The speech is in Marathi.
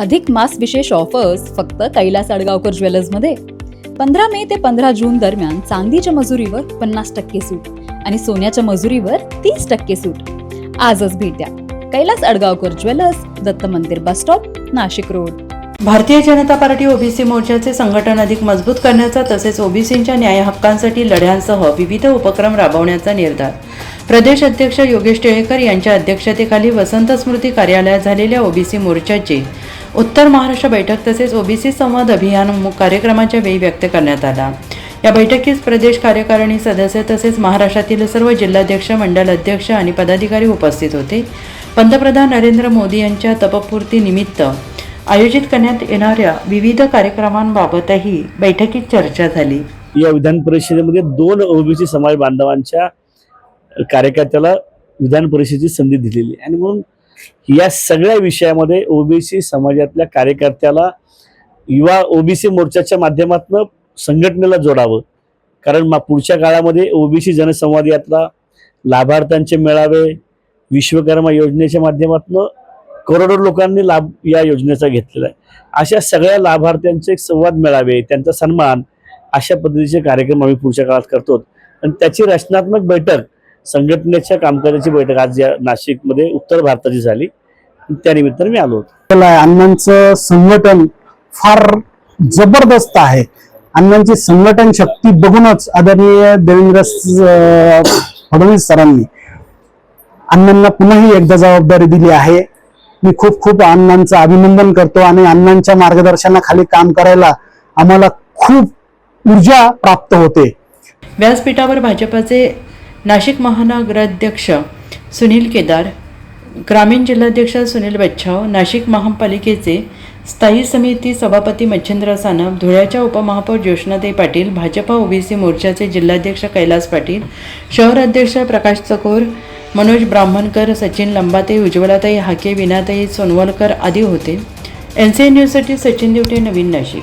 अधिक मास विशेष ऑफर्स फक्त कैलास अडगावकर ज्वेलर्समध्ये. 15 मे ते 15 जून दरम्यान चांदीच्या मजुरीवर 50% सूट आणि सोन्याच्या मजुरीवर 30% सूट. आजच भेट द्या कैलास अडगावकर ज्वेलर्स, दत्त मंदिर bus stop, Nashik road. Bharatiya Janata party OBC मोर्चाचे संघटन अधिक मजबूत करण्याचा तसेच ओबीसींच्या न्याय हक्कांसाठी लढ्यांसह विविध उपक्रम राबवण्याचा निर्धार प्रदेश अध्यक्ष योगेश टिळेकर यांच्या अध्यक्षतेखाली वसंत स्मृती कार्यालयात झालेल्या ओबीसी मोर्चाची उत्तर महाराष्ट्र बैठक तसेच ओबीसी संवाद अभियान कार्यक्रमाच्या वेळी व्यक्त करण्यात आला. या बैठकीस प्रदेश कार्यकारिणी सदस्य तसेच महाराष्ट्रातील सर्व जिल्हाध्यक्ष, मंडल अध्यक्ष आणि पदाधिकारी उपस्थित होते. पंतप्रधान नरेंद्र मोदी यांच्या तपपूर्ती निमित्त आयोजित करण्यात येणाऱ्या विविध कार्यक्रमांबाबतही बैठकीत चर्चा झाली. या विधान परिषदेमध्ये 2 ओबीसी समाज बांधवांच्या कार्यकर्त्याला विधान परिषदेची संधी दिलेली आणि म्हणून या सगळ्या विषयामध्ये ओबीसी समाजातल्या कार्यकर्त्याला युवा ओबीसी मोर्चाच्या माध्यमातून संघटनेला जोडावं. कारण पुढच्या काळामध्ये ओबीसी जनसंवाद यात्रा, लाभार्थ्यांचे मेळावे, विश्वकर्मा योजनेच्या माध्यमातून करोडो लोकांनी लाभ या योजनेचा घेतलेला आहे. अशा सगळ्या लाभार्थ्यांचे संवाद मेळावे, त्यांचा सन्मान, अशा पद्धतीचे कार्यक्रम आम्ही पुढच्या काळात करतो आणि त्याची रचनात्मक बैठक, संघटनेच्या कामकाजाची बैठक आज या नाशिकमध्ये उत्तर भारताची झाली. त्यानिमित्ताने मी आलो होतो. अण्णांचं संघटन फार जबरदस्त आहे. अण्णांची संघटन शक्ती बघूनच आदरणीय देवेंद्र फडणवीस सरांनी अण्णांना पुन्हा एकदा जबाबदारी दिली आहे. मी खूप खूप अण्णांचं अभिनंदन करतो आणि अण्णांच्या मार्गदर्शनाखाली काम करायला आम्हाला खूप ऊर्जा प्राप्त होते. व्यासपीठावर भाजपाचे नाशिक महानगराध्यक्ष सुनील केदार, ग्रामीण जिल्हाध्यक्ष सुनील बच्छाव, नाशिक महापालिकेचे स्थायी समिती सभापती मच्छिंद्र सानप, धुळ्याच्या उपमहापौर ज्योत्स्नाताई पाटील, भाजपा ओबीसी मोर्चाचे जिल्हाध्यक्ष कैलास पाटील, शहर अध्यक्ष प्रकाश चकोर, मनोज ब्राह्मणकर, सचिन लंबाते, उज्ज्वलाताई हाके, विनाताई सोनवलकर आदी होते. NCN न्यूजसाठी सचिन दिवटे, नवीन नाशिक.